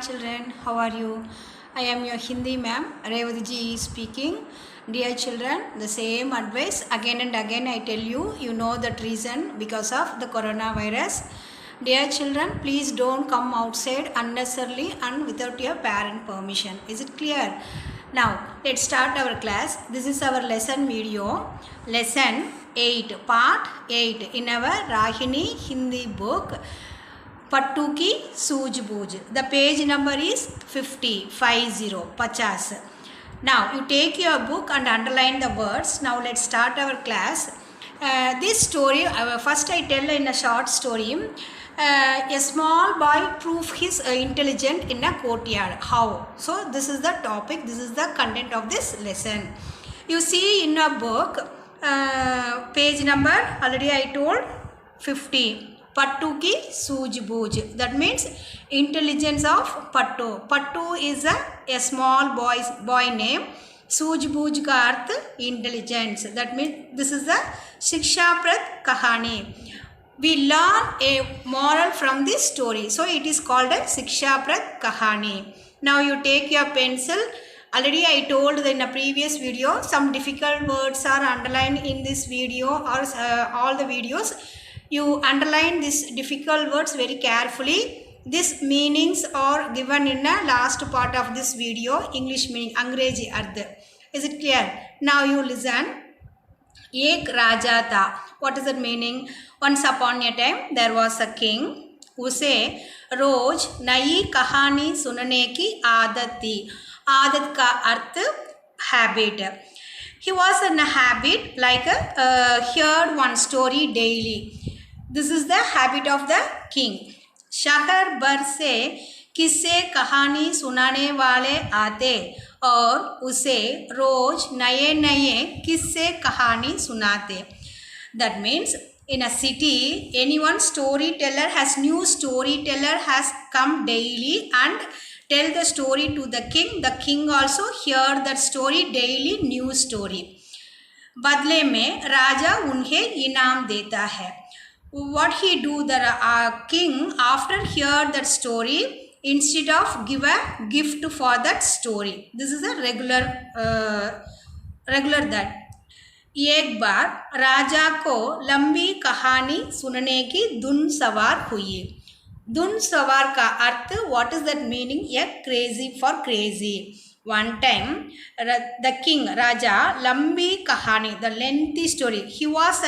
children, how are you? I am your Hindi ma'am, Revati ji speaking. Dear children, the same advice again and again I tell you, you know that reason because of the coronavirus. Dear children, please don't come outside unnecessarily and without your parent permission. Is it clear? Now, let's start our class. This is our lesson video. Lesson 8, part 8 in our Rahini Hindi book. Pattu ki Sooj Booj. The page number is 50, 50. Now, you take your book and underline the words. Now, let's start our class. This story, first I tell in a short story. A small boy proved his intelligence in a courtyard. How? So, this is the topic. This is the content of this lesson. You see in a book, page number, already I told, 50. Pattu ki Sooj Booj. That means intelligence of Pattu. Pattu is a small boy name. Sooj Booj ka arth intelligence. That means this is the Shikshaprat Kahani. We learn a moral from this story. So it is called a Shikshaprat Kahani. Now you take your pencil. Already I told in a previous video some difficult words are underlined in this video or all the videos. You underline these difficult words very carefully. These meanings are given in the last part of this video. English meaning, Angrezi Arth. Is it clear? Now you listen. Ek Raja tha. What is the meaning? Once upon a time there was a king. उसे रोज नई कहानी सुनने की आदत थी. आदत का अर्थ habit. He was in a habit like heard one story daily. This is the habit of the king. शहर भर से किस्से कहानी सुनाने वाले आते और उसे रोज नए नए किस्से कहानी सुनाते. That means in a city, anyone storyteller has new storyteller has come daily and tell the story to the king. The king also hear that story daily, new story. बदले में राजा उन्हें इनाम देता है. What he do, the king after hear that story, instead of give a gift for that story. This is a regular that. एक बार राजा को लंबी कहानी सुनने की धुन सवार हुई. धुन सवार का अर्थ, what is that meaning? A crazy for crazy. One time, the king, Raja, lambi kahani, the lengthy story. He was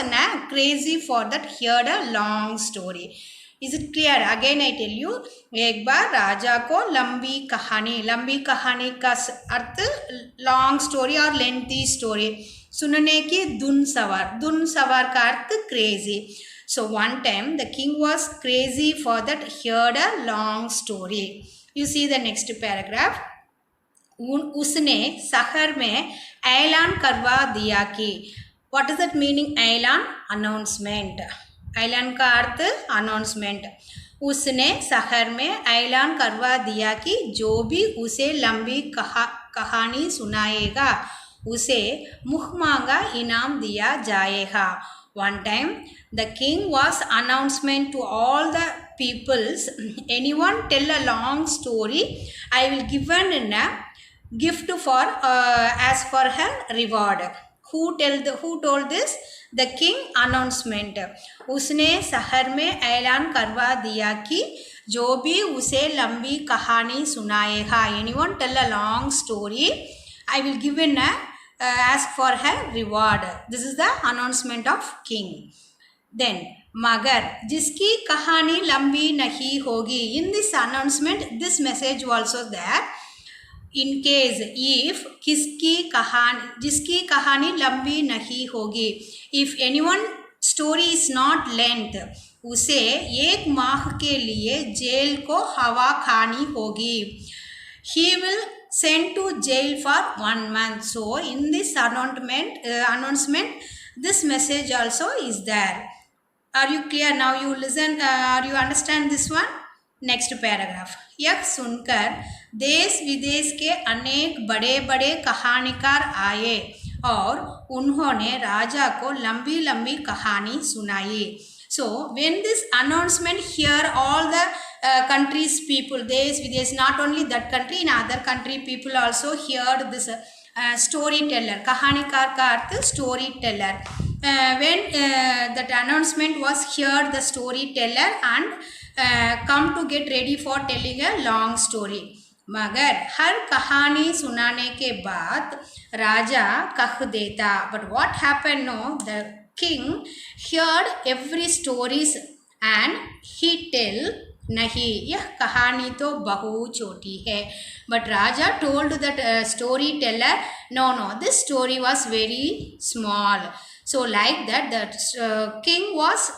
crazy for that, heard a long story. Is it clear? Again I tell you, एक बार राजा को लंबी कहानी का अर्थ long story or lengthy story. सुनने की धुन सवार का अर्थ crazy. So one time the king was crazy for that, heard a long story. You see the next paragraph. उसने शहर में ऐलान करवा दिया कि. What is that meaning? ऐलान, announcement. ऐलान का अर्थ announcement. उसने शहर में ऐलान करवा दिया कि जो भी उसे लंबी कहानी सुनाएगा उसे मुहमांगा इनाम दिया जाएगा. One time the king was announcement to all the peoples, anyone tell a long story, I will given in a gift for as for her reward. Who told this? The king announcement. उसने शहर में ऐलान करवा दिया कि जो भी उसे लंबी कहानी सुनाएगा, anyone tell a long story, I will give in ask for her reward. This is the announcement of king. Then मगर जिसकी कहानी लंबी नहीं होगी. In this announcement, this message also there. In case if जिसकी कहानी लंबी नहीं होगी, if anyone story is not length, उसे 1 माह के लिए जेल को हवा खानी होगी. He will sent to jail for 1 month. So in this announcement, this message also is there. Are you clear? Now you listen. Are you understand this one? Next paragraph. यह सुनकर देश विदेश के अनेक बड़े बड़े कहानीकार आए और उन्होंने राजा को लंबी लंबी कहानी सुनाई. So when this announcement here, all the countries people, there's not only that country, in other country people also heard this storyteller. Kahanikar ka arth storyteller. When that announcement was heard, the storyteller and come to get ready for telling a long story. मगर हर कहानी सुनाने के बाद राजा कह देता. But what happened? No, the king heard every stories and he tell, नहीं यह कहानी तो बहुत छोटी है. But Raja told that storyteller, no, this story was very small. So like that, the king was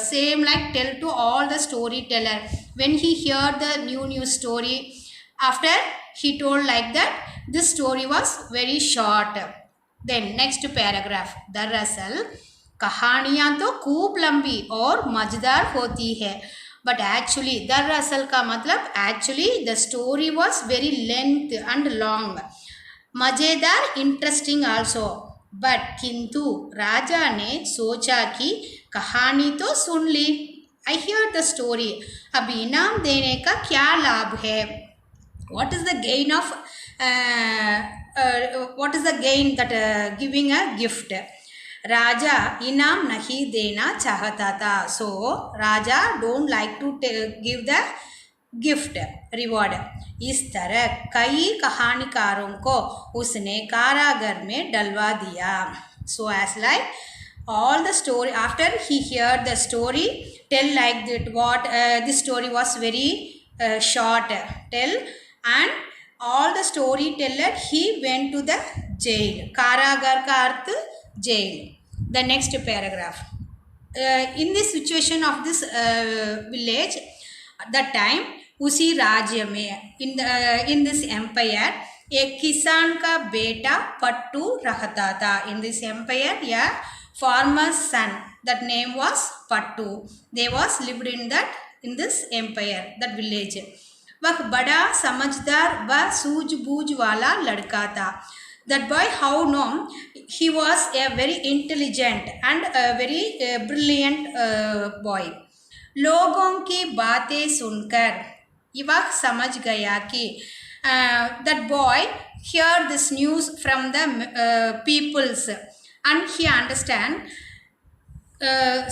same like tell to all the storyteller. When he heard the new story, after he told like that, this story was very short. Then next paragraph, दरअसल कहानियाँ तो खूब लंबी और मज़ेदार होती है. But actually, दरअसल का मतलब actually the story was very length and long. मज़ेदार interesting also. But किंतु राजा ने सोचा कि कहानी तो सुन ली, I heard the story, अब इनाम देने का क्या लाभ है? What is the gain of that giving a gift? राजा इनाम नहीं देना चाहता था. So Raja don't like to give the gift reward. इस तरह कई कहानीकारों को उसने कारागार में डलवा दिया. So as like all the story, after he heard the story, tell like that what this story was very short, tell, and all the storyteller he went to the jail. कारागार का अर्थ jail. The next paragraph. In this situation of this village, that time उसी राज्य में in this empire एक किसान का बेटा पट्टू रहता था. In this empire, yeah, farmer's son, that name was Pattu. They was lived in this empire, that village. वह बड़ा समझदार व सूझबूझ वाला लड़का था. That boy, how no, he was a very intelligent and a very brilliant boy. लोगों की बातें सुनकर वह समझ गया कि that boy heard this news from the peoples and he understand,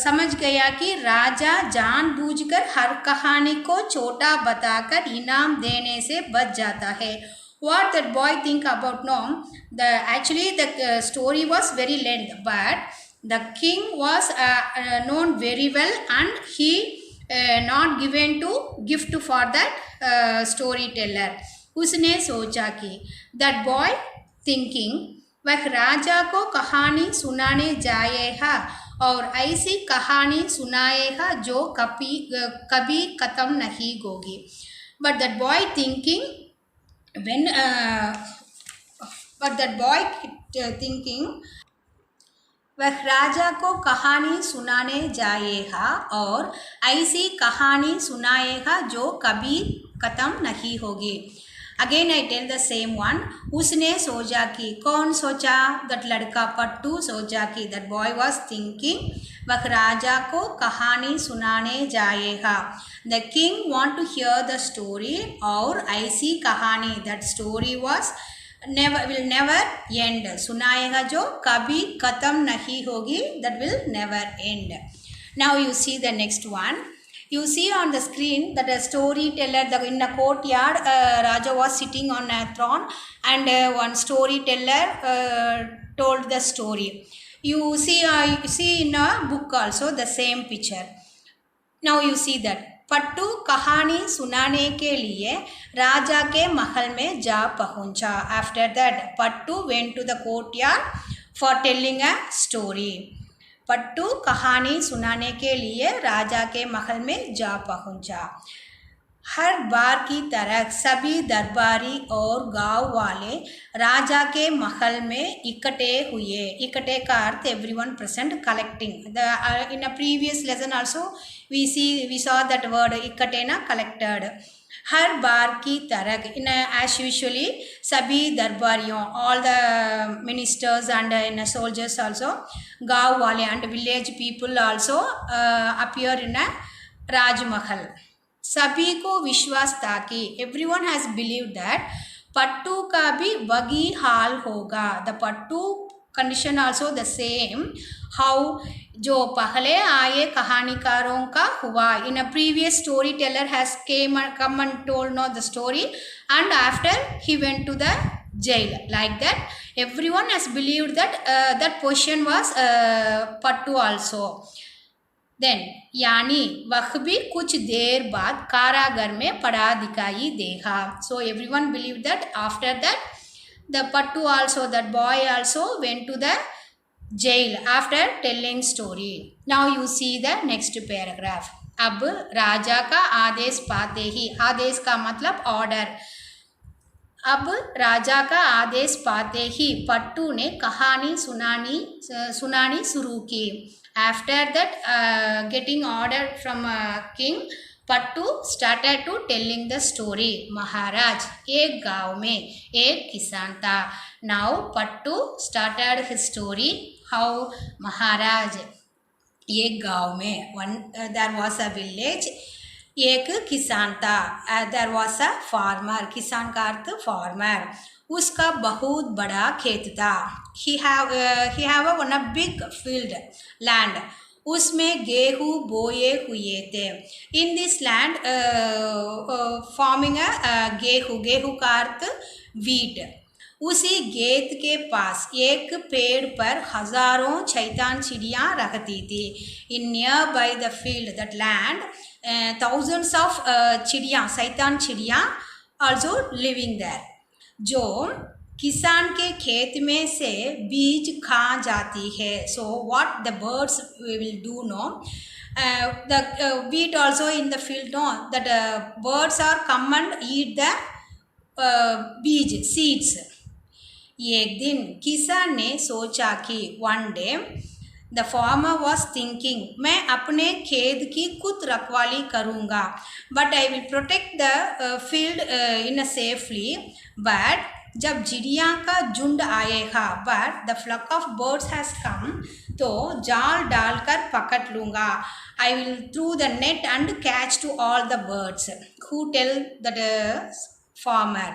समझ गया कि राजा जानबूझकर हर कहानी को छोटा बताकर इनाम देने से बच जाता है. What that boy think about? No, actually the story was very length, but the king was known very well and he not given to gift for that storyteller. उसने सोचा कि that boy thinking, वह राजा को कहानी सुनाने जाएगा और ऐसी कहानी सुनाएगा जो कभी खत्म नहीं होगी. But that boy thinking, when but that boy thinking, वह राजा को कहानी सुनाने जाएगा और ऐसी कहानी सुनाएगा जो कभी खत्म नहीं होगी. Again I tell the same one. उसने सोचा कि, कौन सोचा? that लड़का पट्टू सोचा कि, that boy was thinking, वह राजा को कहानी सुनाने जाएगा. The king want to hear the story और ऐसी कहानी, that story was will never end. सुनाएगा जो कभी खत्म नहीं होगी, that will never end. Now you see the next one. You see on the screen that a storyteller, in a courtyard, Raja was sitting on a throne and one storyteller told the story. You see in a book also the same picture. Now you see that पट्टू कहानी सुनाने के लिए राजा के महल में जा पहुंचा. After that, pattu went to the courtyard for telling a story. पट्टू कहानी सुनाने के लिए राजा के महल में जा पहुंचा. हर बार की तरह सभी दरबारी और गांव वाले राजा के महल में इकट्ठे हुए. इकट्ठे का अर्थ everyone present, collecting. In a previous lesson also we saw that word इकट्ठे ना, collected. हर बार की तरह in as usually सभी दरबारियों all the ministers and soldiers also गांव वाले and village people also appear in a राजमहल. सभी को विश्वास था कि everyone has believed that पट्टू का भी वही हाल होगा. The pattu condition also the same how जो पहले आए कहानीकारों का हुआ. In a previous storyteller has come and told no the story and after he went to the jail. Like that everyone has believed that that position was Pattu also. Then यानी वह भी कुछ देर बाद कारागार में पड़ा दिखाई देगा. So everyone believed that after that the Pattu also, that boy also went to the jail after telling story. Now you see the next paragraph. अब राजा का आदेश पाते ही, आदेश का मतलब ऑर्डर. अब राजा का आदेश पाते ही पट्टू ने कहानी सुनानी शुरू की. After that getting order from king, pattu started to telling the story. महाराज, एक गांव में एक किसान था. Now pattu started his story how महाराज एक गांव में there was a village. एक किसान था. There was a farmer. किसान का अर्थ farmer. उसका बहुत बड़ा खेत था. He have one a big field land. उसमें गेहूँ बोए हुए थे. In this land farming a गेहूँ का अर्थ wheat. उसी खेत के पास एक पेड़ पर हजारों शैतान चिड़ियाँ रहती थी. In nearby the field, that land, thousands of चिड़ियाँ, शैतान चिड़ियाँ also living there. जो किसान के खेत में से बीज खा जाती है. So what the birds will do, no? The wheat also in the field, no? That birds are come and eat the बीज, seeds. एक दिन किसान ने सोचा कि one day the farmer was thinking, मैं अपने खेत की खुद रखवाली करूँगा. But I will protect the field in a safely. But जब चिड़िया का झुंड आएगा, but the flock of birds has come, तो जाल डालकर पकड़ लूँगा. I will throw the net and catch to all the birds. Who tell the farmer?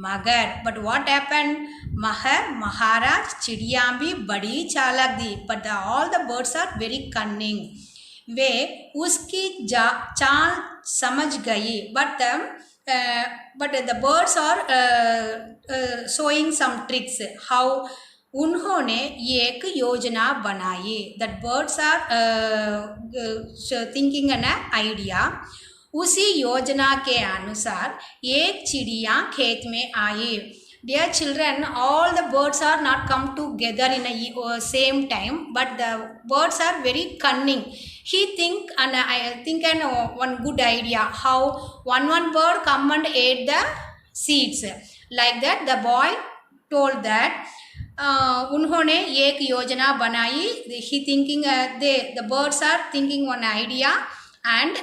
मगर but what happened? महाराज, चिड़िया भी बड़ी चालाक थी. But all the birds are very cunning. वे उसकी चाल समझ गई. But the birds are showing some tricks. How उन्होंने एक योजना बनाई. That birds are thinking an idea. उसी योजना के अनुसार एक चिड़िया खेत में आई. Dear children, all the birds are not come together in a same time, but the birds are very cunning. He think and I think one good idea how one bird come and ate the seeds. Like that the boy told that उन्होंने एक योजना बनाई. He thinking the birds are thinking one idea and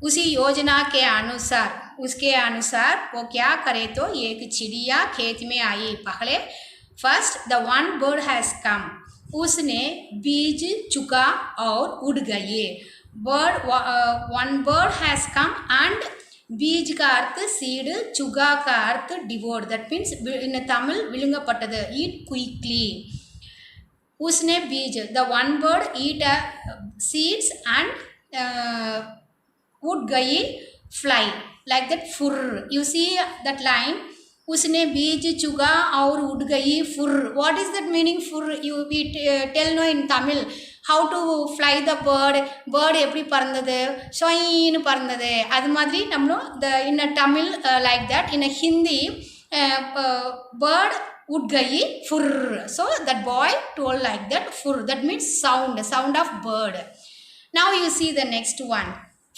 उसी योजना के अनुसार उसके अनुसार वो क्या करे तो एक चिड़िया खेत में आई. पहले first the one bird has come. उसने बीज चुका और उड़ गई. One bird has come and बीज का अर्थ सीड, चुगा का अर्थ devour. That means in Tamil विழுங்கப்பட்டது. Eat quickly. उसने बीज the one bird eat seeds and उड़ गई fly. Like that fur. You see that line? उसने बीज चुगा और उड़ गई फुर. What is that meaning fur? We tell no in Tamil. How to fly the bird? Bird எப்படி பறந்தது? ஷொயின்னு பறந்தது. அது மாதிரி நம்மளும் in a Tamil like that. In a Hindi bird उड़ गई fur. So that boy told like that fur. That means sound of bird. Now you see the next one.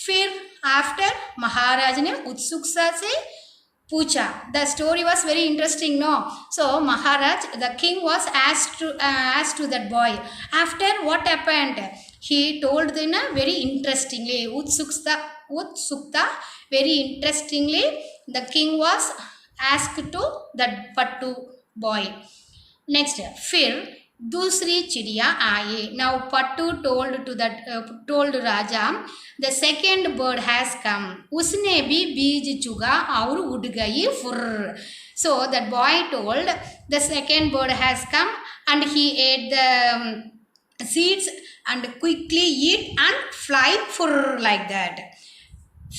फिर after महाराज ने उत्सुकता से पूछा. The story was very interesting, no? So Maharaj, the king was asked to that boy. After what happened? He told them very interestingly. उत्सुकता utsukta. Very interestingly, the king was asked to the Pattu boy. Next, फिर दूसरी चिड़िया आई. Now Pattu told Raja, the second bird has come. उसने भी बीज चुगा और उड़ गई फुर. So that boy told, the second bird has come and he ate the seeds and quickly eat and fly fur like that.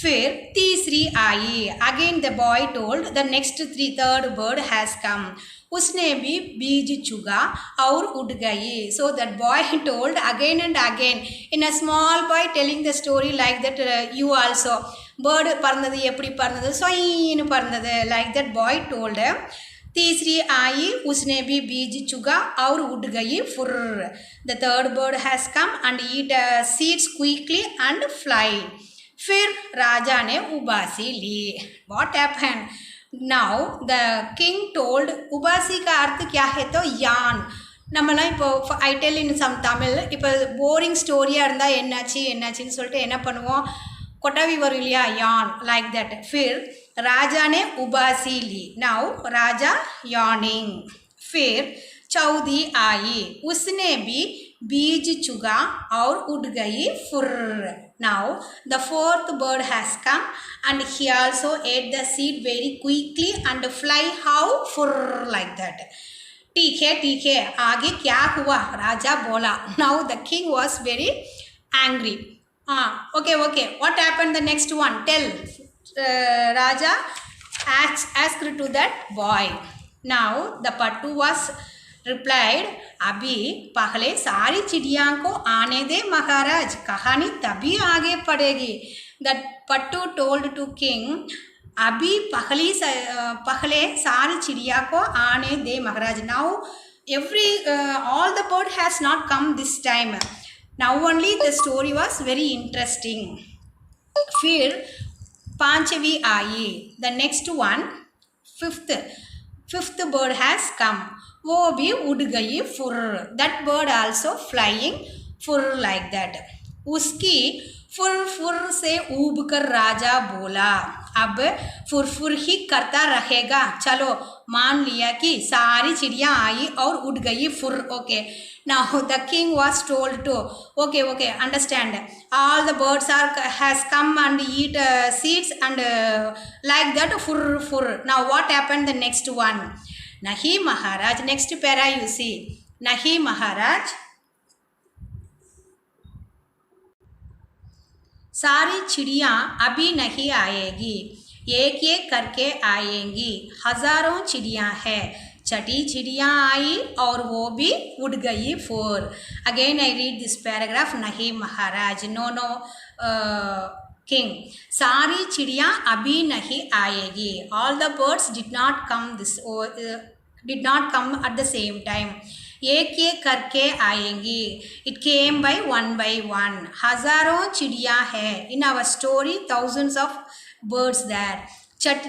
फिर तीसरी आई. Again the boy told, the third bird has come. उसने भी बीज चुगा और उड़ गई. So that boy told again and again, in a small boy telling the story like that, you also. Bird பறந்தது எப்படி பறந்தது, சொயின்னு பறந்தது, like that boy told. तीसरी आई, उसने भी बीज चुगा और उड़ गई फुर. The third bird has come and eat seeds quickly and fly. फिर राजा ने उबासी ली. What happened? Now the king told, उबासी का अर्थ क्या है तो यान. நம்மலாம் இப்போ I tell in some Tamil. இப்போ போரிங் ஸ்டோரியாக இருந்தால் என்னாச்சின்னு சொல்லிட்டு என்ன பண்ணுவோம், கொட்டாவி வரும் இல்லையா, யான், லைக் தட். फिर राजा ने उबासी ली. नाउ राजा yawning. फिर चौथी आई, उसने भी बीज चुगा और उड़ गई फुर. Now the fourth bird has come and he also ate the seed very quickly and fly how fur like that. ठीक है आगे क्या हुआ, राजा बोला. Now the king was very angry. Okay, what happened the next one, tell. Raja asked to that boy. Now the Pattu was replied, अभी पहले सारी चिड़िया को आने दे महाराज, कहानी तभी आगे पड़ेगी. That Pattu told to king, अभी पहले सारी चिड़िया को आने दे महाराज. Now all the bird has not come this time. Now only the story was very interesting. फिर पांचवी आई, the next one, fifth bird has come. वो भी उड़ गई फुर. That bird also flying फुर like that. उसकी फुर से ऊब कर राजा बोला, अब फुर ही करता रहेगा. चलो मान लिया कि सारी चिड़िया आई और उड़ गई फुर. Okay. Now the king was told to, okay, understand. All the birds has come and eat seeds and like that fur. Now what happened the next one? Nahi Maharaj, next para you see. Nahi Maharaj, सारी चिड़िया अभी नहीं आएगी, एक एक करके आएंगी. हजारों चिड़िया है. छठी चिड़िया आई और वो भी उड़ गई फुर. Again I read this paragraph. नहीं महाराज, नो king, सारी चिड़िया अभी नहीं आएगी. All the birds did not come at the same time. एक एक करके आएंगी. It came by one. हजारों चिड़िया है. In our story, thousands of birds there.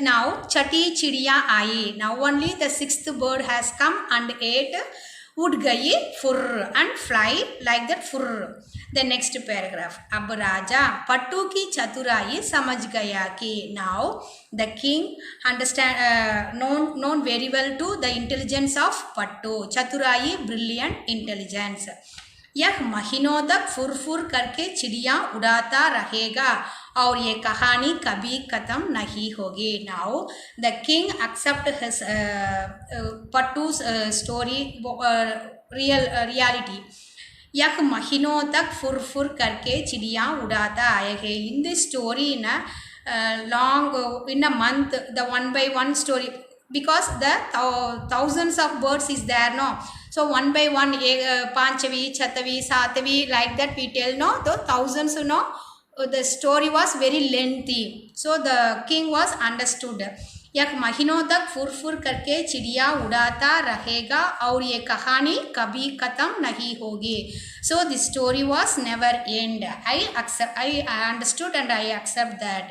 Now छठी चिड़िया आई. Now only the sixth bird has come and ate उड़ गई फुर and fly like that फुर. The next paragraph. अब राजा पट्टू की चतुराई समझ गया कि. Now the king known very well to the intelligence of पट्टू. चतुराई, brilliant intelligence. यह महीनों तक फुर करके चिड़िया उड़ाता रहेगा और ये कहानी कभी खत्म नहीं होगी. Now the king accept his Pattu's story reality. यह महीनों तक फुर करके चिड़िया उड़ाता आएगा. In this story, in a month, the one by one story, because the thousands of birds is there, no. So one by one, Panchavi, Chatavi, Satavi, like that we tell, no. The thousands, no. The story was very lengthy. So the king was understood. यह महीनों तक फुर करके चिड़िया उड़ाता रहेगा और ये कहानी कभी खत्म नहीं होगी. So the story was never end. I understood and I accept that.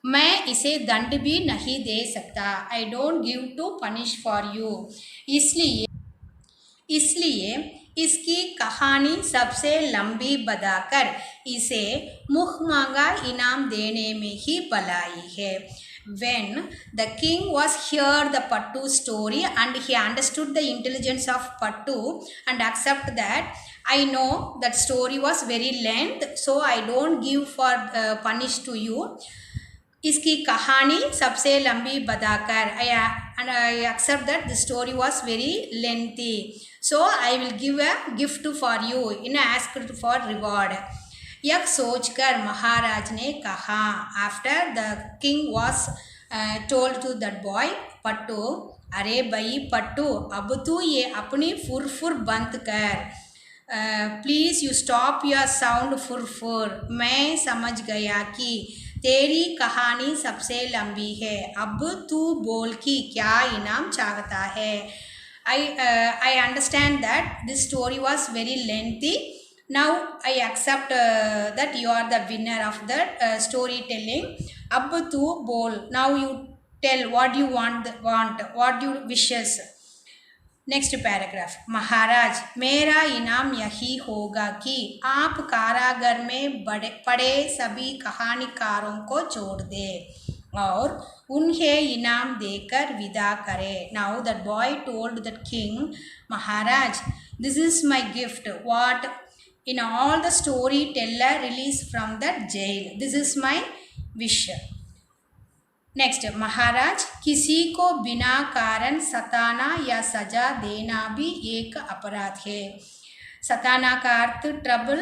मैं इसे दंड भी नहीं दे सकता. I don't give to punish for you. इसलिए इसकी कहानी सबसे लंबी बताकर इसे मुख मांगा इनाम देने में ही भलाई है. When the king was heard the Pattu story and he understood the intelligence of Pattu and accept that I know that story was very length, so I don't give for punish to you. इसकी कहानी सबसे लंबी बताकर I accept that the story was very lengthy, so I will give a gift for you in asked for reward. यह सोचकर महाराज ने कहा. After the king was told to that boy पट्टू, अरे भाई पट्टू, अब तू ये अपनी फुर बंद कर. Please you stop your sound फुर. मैं समझ गया कि तेरी कहानी सबसे लंबी है. अब तू बोल कि क्या इनाम चाहता है. I understand that this story was very lengthy. Now I accept that you are the winner of that storytelling. अब तू बोल. Now you tell what you want, what you wishes. Next paragraph. महाराज, मेरा इनाम यही होगा कि आप कारागार में पड़े सभी कहानीकारों को छोड़ दें और उन्हें इनाम देकर विदा करें. Now that boy told that king, महाराज, this is my gift what in all the story teller release from that jail. This is my wish. Next. महाराज, किसी को बिना कारण सताना या सजा देना भी एक अपराध है. सताना का अर्थ ट्रबल,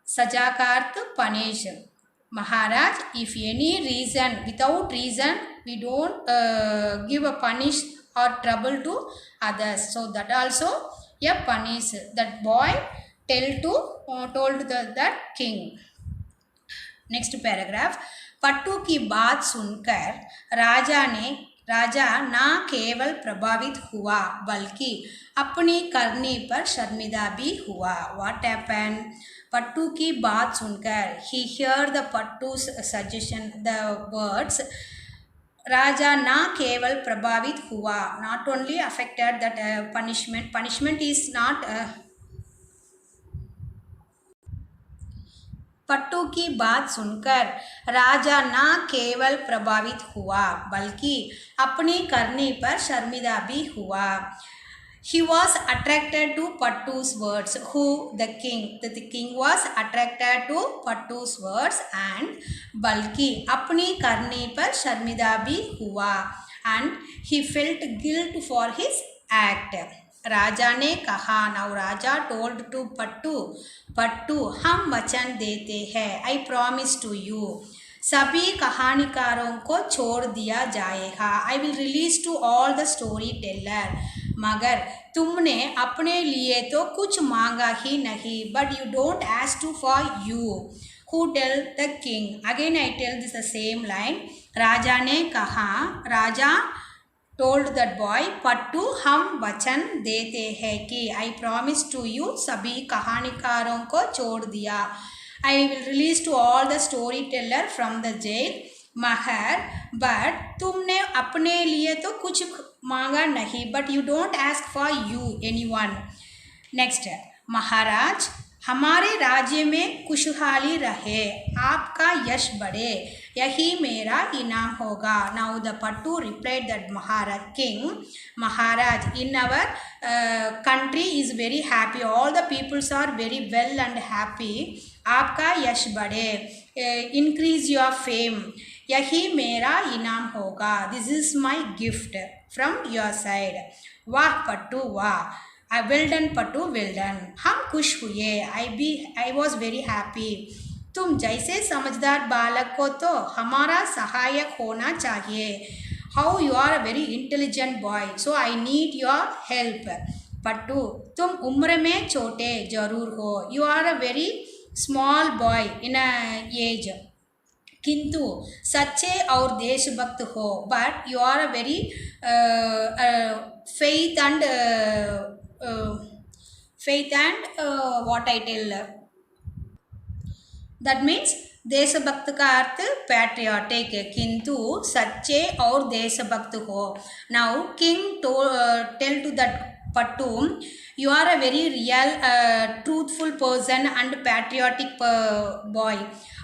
सजा का अर्थ पनिश. महाराज, if any reason, without reason we don't give a punish और trouble to others, so that also या punish. That boy told that king. Next paragraph. Pattu की बात सुनकर राजा ना केवल प्रभावित हुआ बल्कि अपनी करनी पर शर्मिंदा भी हुआ. What happened? पट्टू की बात सुनकर, he hear the Pattu's suggestion, the words. राजा ना केवल प्रभावित हुआ, not only affected that punishment is not Pattu की बात सुनकर राजा न केवल प्रभावित हुआ बल्कि अपनी करनी पर शर्मिंदा भी हुआ. He was attracted to Pattu's words. Who? The king. The king was attracted to Pattu's words and बल्कि अपनी करनी पर शर्मिंदा भी हुआ. And he felt guilt for his act. राजा ने कहा. नाउ राजा टोल्ड टू पट्टू, हम वचन देते हैं, आई प्रॉमिस टू यू, सभी कहानीकारों को छोड़ दिया जाएगा. I will release to all the story teller. मगर तुमने अपने लिए तो कुछ मांगा ही नहीं. But you don't ask to for you. Who tell the king. Again I tell this the same line. राजा ने कहा. राजा टोल्ड दैट बॉय पट्टू, हम वचन देते हैं कि आई प्रॉमिस टू यू, सभी कहानीकारों को छोड़ दिया. I will release to all the story teller from the jail. मगर बट तुमने अपने लिए तो कुछ मांगा नहीं. But you don't ask for you anyone. Next. महाराज, हमारे राज्य में खुशहाली रहे, आपका यश बढ़े, यही मेरा इनाम होगा. Now the Pattu replied that महाराज, in our country is very happy, all the peoples are very well and happy. आपका यश बढ़े, इंक्रीज योर फेम, यही मेरा इनाम होगा. This is my gift from your side. वाह पट्टू वाह. Well done Pattu, well done. हम खुश हुए. I was very happy. तुम जैसे समझदार बालक को तो हमारा सहायक होना चाहिए. How you are a very intelligent boy, so I need your help. Pattu, तुम उम्र में छोटे जरूर हो. You are a very small boy in age, किंतु सच्चे और देशभक्त हो. But you are a very faith and what I tell. That means देशभक्त का अर्थ पैट्रियाटिक, किंतु सच्चे और देशभक्त हो. Now king tell to that Pattu, you are a very real truthful person and patriotic boy.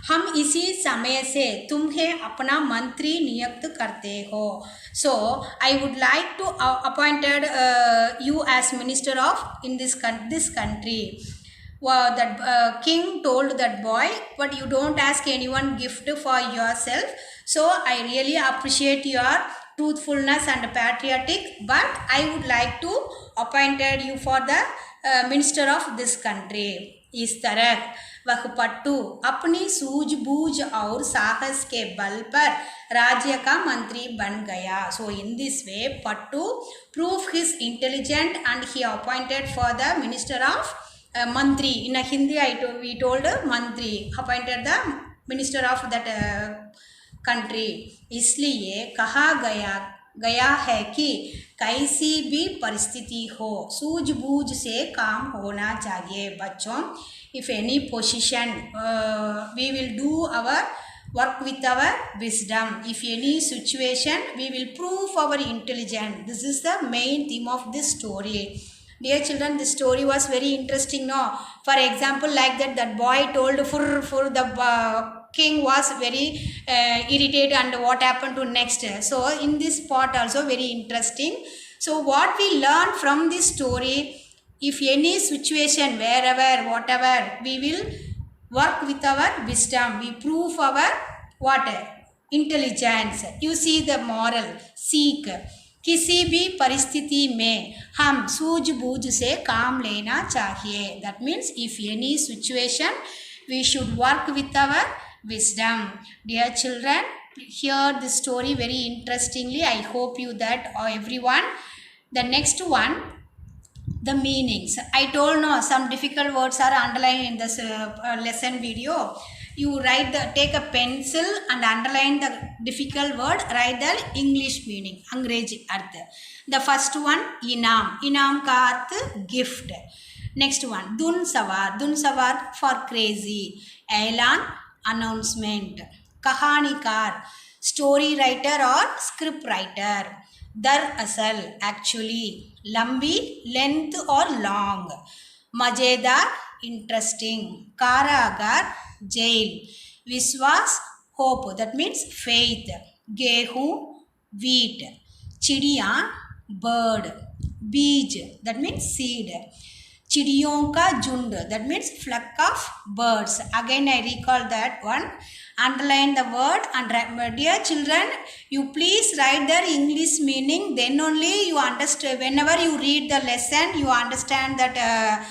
हम इसी समय से तुम्हें अपना मंत्री नियुक्त करते हो. So I would like to appointed you as minister of in this country. That king told that boy, but you don't ask anyone gift for yourself. So I really appreciate your truthfulness and patriotic, but I would like to appointed you for the minister of this country. इस तरह वह पट्टू अपनी सूझबूझ और साहस के बल पर राज्य का मंत्री बन गया. So in this way, Pattu proved his intelligence and he appointed for the minister of Mantri. In a Hindi, we told Mantri, appointed the minister of that country. इसलिए कहा गया है कि कैसी भी परिस्थिति हो सूझबूझ से काम होना चाहिए. बच्चों, if any position, we will do our work with our wisdom. If any situation, we will prove our intelligence. This is the main theme of this story. Dear children, this story was very interesting, no? For example, like that boy told for the king was very irritated, and what happened to next. So in this part also very interesting. So what we learn from this story, if any situation, wherever, whatever, we will work with our wisdom. We prove our what? Intelligence. You see the moral. Seek. किसी भी परिस्थिति में हम सूझबूझ से काम लेना चाहिए. That means if any situation, we should work with our wisdom. Dear children, hear this story very interestingly. I hope you that everyone. The next one, the meanings. I told no, some difficult words are underlined in this lesson video. You take a pencil and underline the difficult word, write the English meaning, Angrezi arth. The first one, inam. Inam ka arth gift. Next one, dun savar for crazy. Ailan, announcement. Kahanikar, story writer or script writer. Darasal, actually. Lambi, length or long. Majedar, interesting. Karagar, jail. Viswas, hope. That means faith. Gehu, wheat. Chidiya, bird. Beej, that means seed. Chidiyon ka jund, that means flock of birds. Again I recall that one. Underline the word and dear children, you please write the English meaning, then only you understand. Whenever you read the lesson, you understand that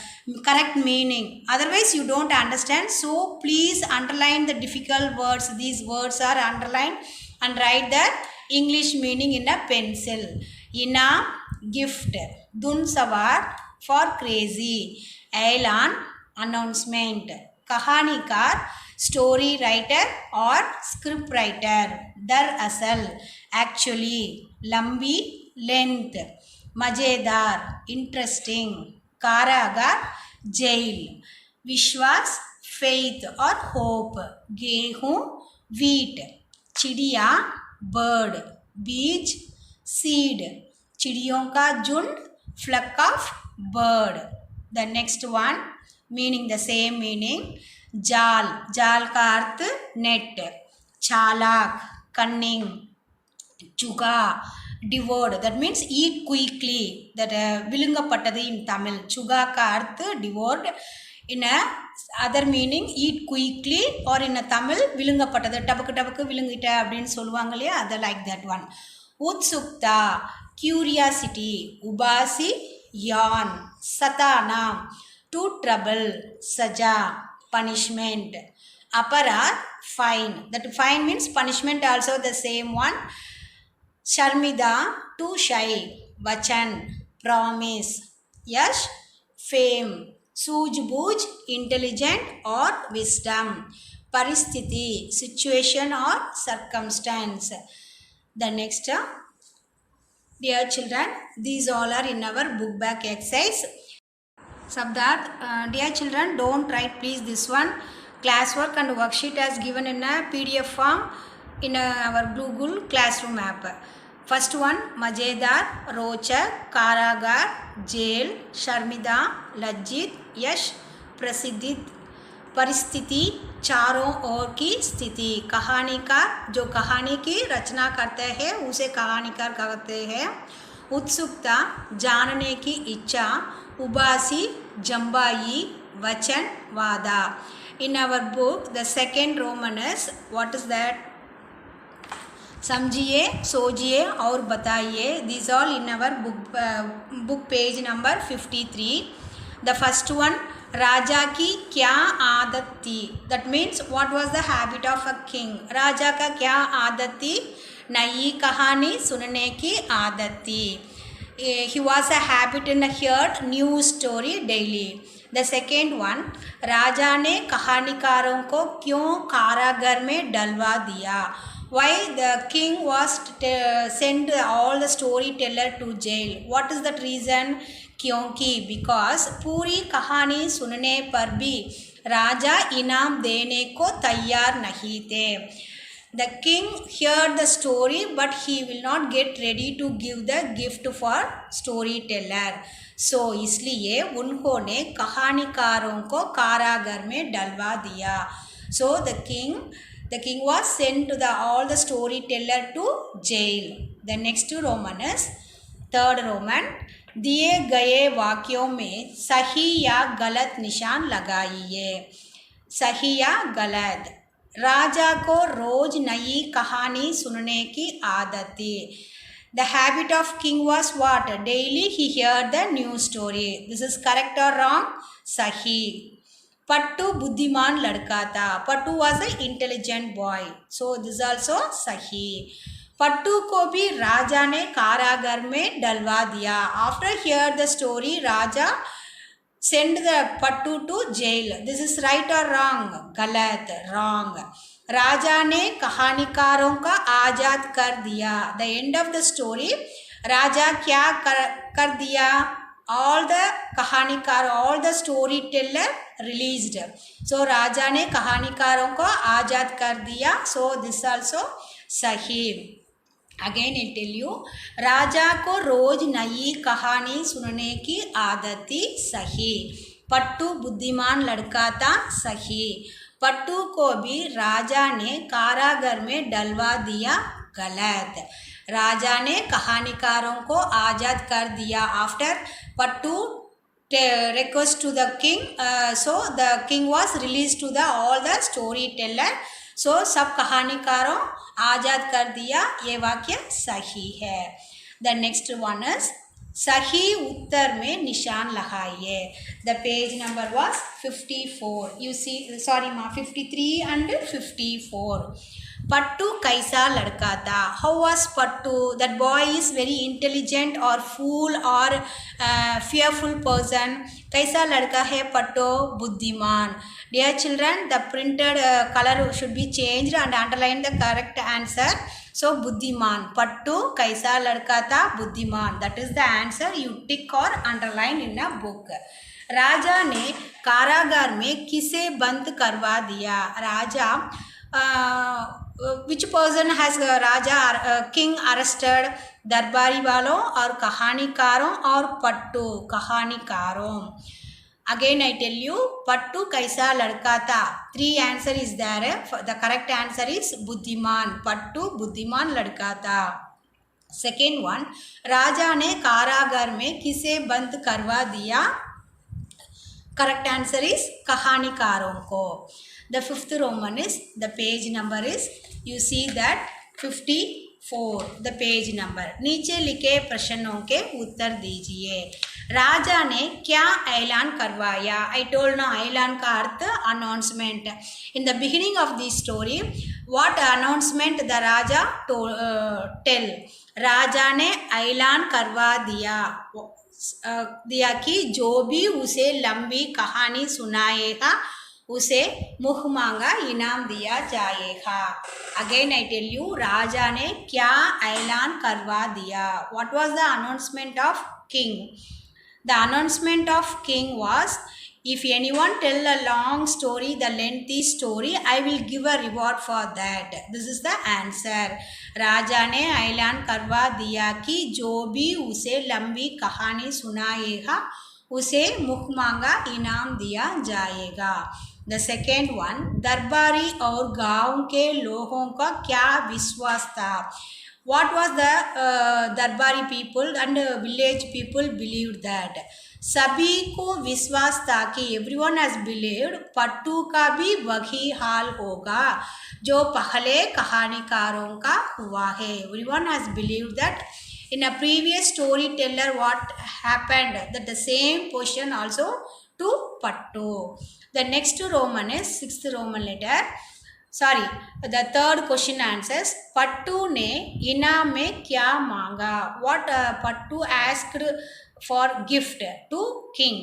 correct meaning. Otherwise you don't understand. So please underline the difficult words. These words are underlined and write the English meaning in a pencil. Ina, gift. Dun savar, for crazy. Ailan, announcement. Kahanikar, story writer or script writer. Darasal, actually. Lambi, length. Majedar, interesting. Karagar, jail. Vishwas, faith or hope. Gehu, wheat. Chidiya, bird. Beej, seed. Chidiyon ka jund, flock of bird. The next one, meaning the same meaning. Jal. Jal ka arth net. Chalak, cunning. Chuga, devoured. That means eat quickly. That vilungapattadu in Tamil. Chuga ka arth devoured. In a other meaning, eat quickly, or in a Tamil, vilungapattadu. Tabakku vilungita abdin solluvaanga illaya, other like that one. Utsukta, curiosity. Ubasi, yawn. Satana, to trouble. Saja, punishment. Aparad, fine. That fine means punishment also the same one. Sharmida, too shy. Vachan, promise. Yash, fame. Sujbuj, intelligent or wisdom. Paristiti, situation or circumstance. The next, dear children, these all are in our book back exercise. Sabdat, dear children, don't write please this one. Classwork and worksheet as given in a PDF form in our Google Classroom app. First one मजेदार, रोचक, कारागार, jail, शर्मिदा, लज्जित, यश, प्रसिद्धि, परिस्थिति, चारों ओर की स्थिति। कहानीकार जो कहानी की रचना करते हैं उसे कहानीकार कहते हैं। उत्सुकता जानने की इच्छा, उबासी, जम्बाई, वचन, वादा। In our book the second Roman is what is that? समझिए, सोचिए और बताइए। These all in our book page number 53. The first one, राजा की क्या आदत थी? That means what was the habit of a king? राजा का क्या आदत थी? नई कहानी सुनने की आदत थी। He was a habit in heard new story daily. The second one, राजा ने कहानीकारों को क्यों कारागार में डलवा दिया? Why the king was sent all the storyteller to jail? What is that reason? क्योंकि because पूरी कहानी सुनने पर भी राजा इनाम देने को तैयार नहीं थे। The king heard the story but he will not get ready to give the gift for storyteller. So इसलिए उन्होंने कहानीकारों को कारागार में डलवा दिया। So the king was sent to all the storyteller to jail. The next Roman is third Roman, दिए गए वाक्यों में सही या गलत निशान लगाइए। सही या गलत। राजा को रोज नई कहानी सुनने की आदत थी। The habit of king was what? Daily he heard the new story. This is correct or wrong? सही। पट्टू बुद्धिमान लड़का था। पट्टू was an intelligent boy. So this is also सही। पट्टू को भी राजा ने कारागार में डलवा दिया। After hear the story, Raja send the pattu to jail. This is right or wrong? गलत, wrong. राजा ने कहानीकारों का आज़ाद कर दिया। The end of the story, राजा क्या कर दिया? All the कहानीकार, all the storyteller released. So राजा ने कहानीकारों को आज़ाद कर दिया। So this also सही। अगेन आई टेल यू, राजा को रोज नई कहानी सुनने की आदत थी। सही। पट्टू बुद्धिमान लड़का था। सही। पट्टू को भी राजा ने कारागार में डलवा दिया। गलत। राजा ने कहानीकारों को आज़ाद कर दिया। After Pattu request to the king, so the king was released to the all the storyteller. So सब कहानीकारों आज़ाद कर दिया। ये वाक्य सही है। The next one is सही उत्तर में निशान लगाइए। The page number was 54. You see, sorry ma, 53 and 54. पट्टू कैसा लड़का था? How was pattu? That boy is very intelligent or fool or fearful person. कैसा लड़का है पट्टू? बुद्धिमान। Dear children, the printed color should be changed and underline the correct answer. So बुद्धिमान। पट्टू कैसा लड़का था? बुद्धिमान। That is the answer. You tick or underline in a book. राजा ने कारागार में किसे बंद करवा दिया? राजा which person has Raja king arrested? दरबारी वालों और कहानीकारों और पट्टू कहानीकारों। Again I tell you, पट्टू कैसा लड़का था? 3 answer is there. The correct answer is बुद्धिमान। पट्टू बुद्धिमान लड़का था। Second one, राजा ने कारागार में किसे बंद करवा दिया? Correct answer is कहानीकारों को। The fifth Roman is, the page number is, you see that 54, the page number. नीचे लिखे प्रश्नों के उत्तर दीजिए। राजा ने क्या ऐलान करवाया? I told now ऐलान का अर्थ announcement. In the beginning of this story, what announcement the Raja tell? राजा ने ऐलान करवा दिया कि जो भी उसे लंबी कहानी सुनाएगा उसे मुँह मांगा इनाम दिया जाएगा। अगेन आई टेल यू, राजा ने क्या ऐलान करवा दिया? What was the announcement of king? The announcement of king was If anyone tell a long story, the lengthy story, I will give a reward for that. This is the answer. राजा ने ऐलान करवा दिया कि जो भी उसे लंबी कहानी सुनाएगा उसे मुख मांगा इनाम दिया जाएगा. The second one, दरबारी और गांव के लोगों का क्या विश्वास था? What was the दरबारी people and village people believed that? सभी को विश्वास था कि everyone has believed पट्टू का भी वही हाल होगा जो पहले कहानीकारों का हुआ है. Everyone has believed that in a previous storyteller what happened, that the same question also to Pattu. The next Roman is sixth Roman letter. Sorry, the third question answers. Pattu ne इनाम में क्या मांगा? What Pattu asked for gift to king.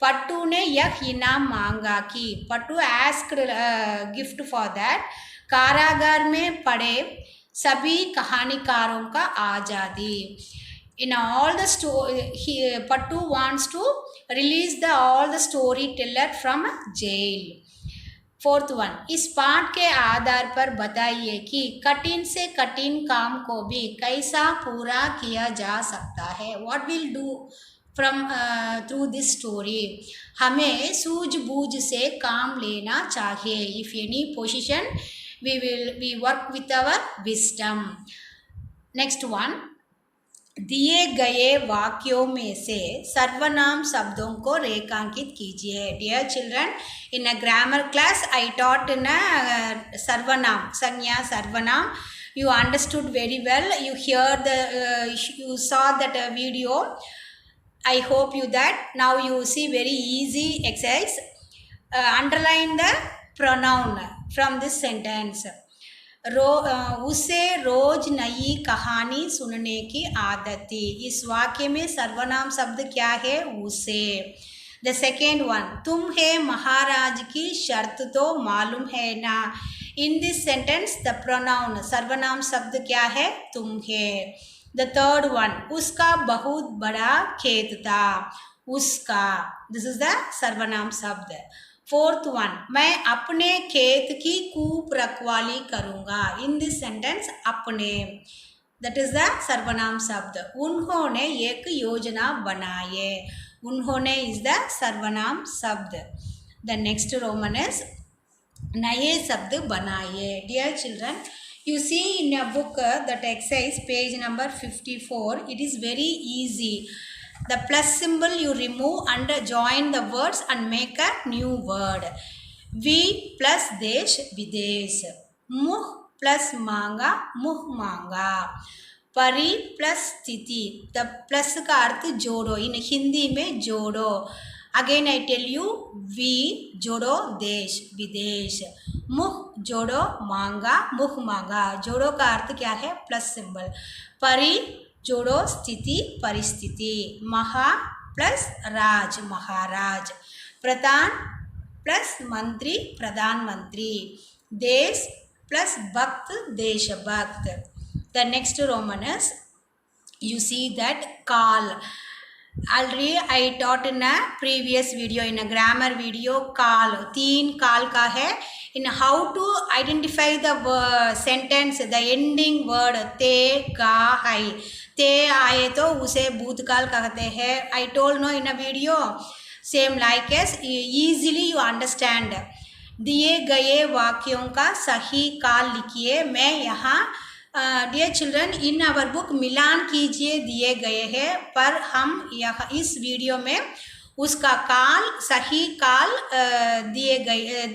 Pattu ने यह इनाम मांगा कि Pattu asked gift for that. कारागार में पड़े सभी कहानीकारों का आज़ादी. In all the story, Pattu wants to release all the storyteller from jail. Fourth one, इस पाठ के आधार पर बताइए कि कठिन से कठिन काम को भी कैसा पूरा किया जा सकता है. What will do from through this story? हमें सूझबूझ से काम लेना चाहिए. If any position we work with our wisdom. Next one, दिए गए वाक्यों में से सर्वनाम शब्दों को रेखांकित कीजिए. Dear children, in a grammar class I taught in a sarvanam, sanya sarvanam. You understood very well. You heard you saw that video. I hope you that now you see very easy exercise. Underline the pronoun from this sentence. उसे रोज नई कहानी सुनने की आदत थी. इस वाक्य में सर्वनाम शब्द क्या है? उसे. द सेकेंड वन, तुम्हें महाराज की शर्त तो मालूम है ना. In this sentence the pronoun सर्वनाम शब्द क्या है? तुम्हें. द थर्ड वन, उसका बहुत बड़ा खेत था. उसका, दिस इज द सर्वनाम शब्द. फोर्थ वन, मैं अपने खेत की खूब रखवाली करूँगा. इन दिस सेंटेंस अपने, दैट इज द सर्वनाम शब्द. उन्होंने एक योजना बनाए. उन्होंने इज द सर्वनाम शब्द. द नेक्स्ट रोमन इज नए शब्द बनाए. Dear children, you see in a book that exercise page number 54, it is very easy. The plus symbol you remove and join the words and make a new word. Vi plus desh videsh. Muh plus manga muh manga. परी plus स्थिति. The plus का अर्थ जोड़ो. In Hindi में जोड़ो. Again I tell you, we जोड़ो देश विदेश. मुख जोड़ो मांगा मुख मांगा. जोड़ो का अर्थ क्या है? Plus symbol. परी जोड़ो स्थिति परिस्थिति. महा प्लस राज महाराज. प्रधान प्लस मंत्री प्रधानमंत्री. देश प्लस भक्त देशभक्त. The next Roman is, you see that call. Already I taught in a previous video, in a grammar video, call. तीन call का है. In how to identify the sentence, the ending word ते का है. ते आए तो उसे भूतकाल कहते हैं. I told no in a video. Same like as easily you understand. दिए गए वाक्यों का सही काल लिखिए. मैं यहाँ dear children, in our book मिलान कीजिए दिए गए हैं, पर हम यह इस वीडियो में उसका काल सही काल दिए गए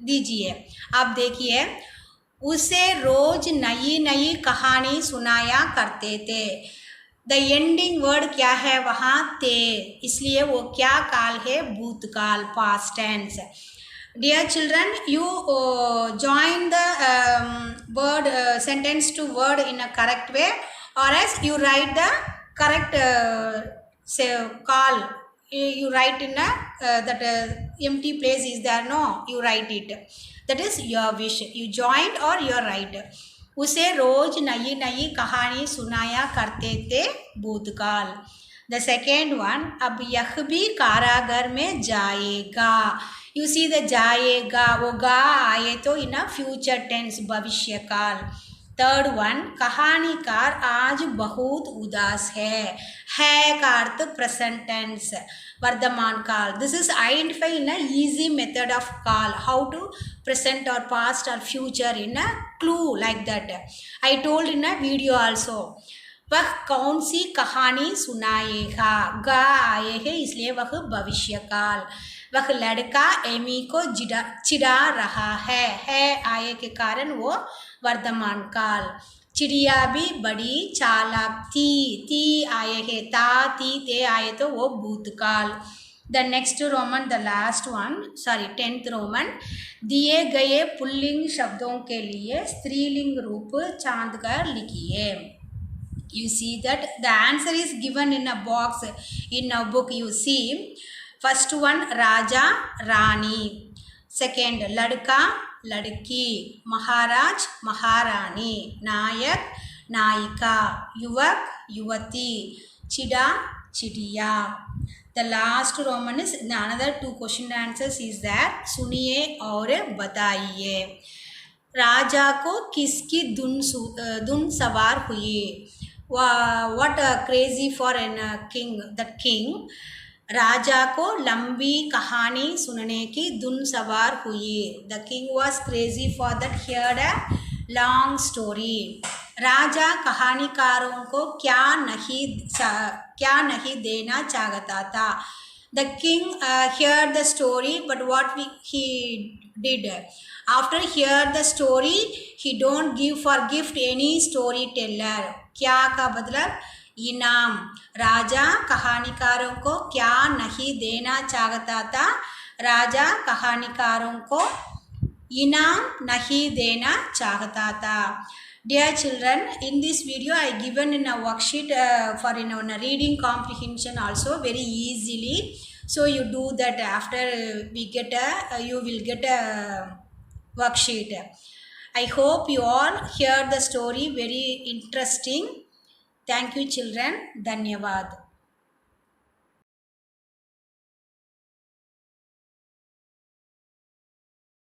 दीजिए. आप देखिए, उसे रोज नई नई कहानी सुनाया करते थे. द एंडिंग वर्ड क्या है वहाँ? थे. इसलिए वो क्या काल है? भूतकाल, past tense. Dear children, you join the word sentence to word in a correct way, or else you write the correct say call. You write in a that empty place is there, no, you write it. That is your wish. You joined or you write. उसे रोज नई नई कहानी सुनाया करते थे भूतकाल. The second one, अब यह भी कारागर में जाएगा. You see the जाएगा, वो गा आए तो in a future tense, भविष्य काल. Third one, कहानीकार आज बहुत उदास है का अर्थ present tense, वर्तमान काल. This is identified in a easy method of call, how to present or past or future in a clue like that. I told in a video also. वह कौन सी कहानी सुनाएगा, गा आए हैं इसलिए वह भविष्य काल. वह लड़का एमी को चिढ़ा रहा है आए के कारण वो वर्तमान काल. चिड़िया भी बड़ी चालाक थी आए है, ता ती ते आए तो वो भूतकाल. The next Roman, the last one, sorry 10th Roman, दिए गए पुल्लिंग शब्दों के लिए स्त्रीलिंग रूप चांद कर लिखिए. You see that the answer is given in a box in a book. You see, first one Raja, Rani. Second ladka, ladki. Maharaj, Maharani. Nayak, Nayika. Yuvak, Yuvati. Chida, Chidiya. The last Roman is another two question answers is that सुनिए और बताइए. राजा को किसकी धुन सवार हुई. What crazy for a king, that king. राजा को लंबी कहानी सुनने की धुन सवार हुई. The king was crazy for that, heard a long story. राजा कहानीकारों को क्या नहीं देना चाहता था. The king heard the story, but what he did after hear the story, he don't give for gift any storyteller. क्या का मतलब इनाम. राजा कहानीकारों को क्या नहीं देना चाहता था. राजा कहानीकारों को इनाम नहीं देना चाहता था. Dear children, in this video I given in a worksheet for in a reading comprehension also very easily. So you do that after we get you will get a worksheet. I hope you all hear the story very interesting. Thank you children. Dhanyavad.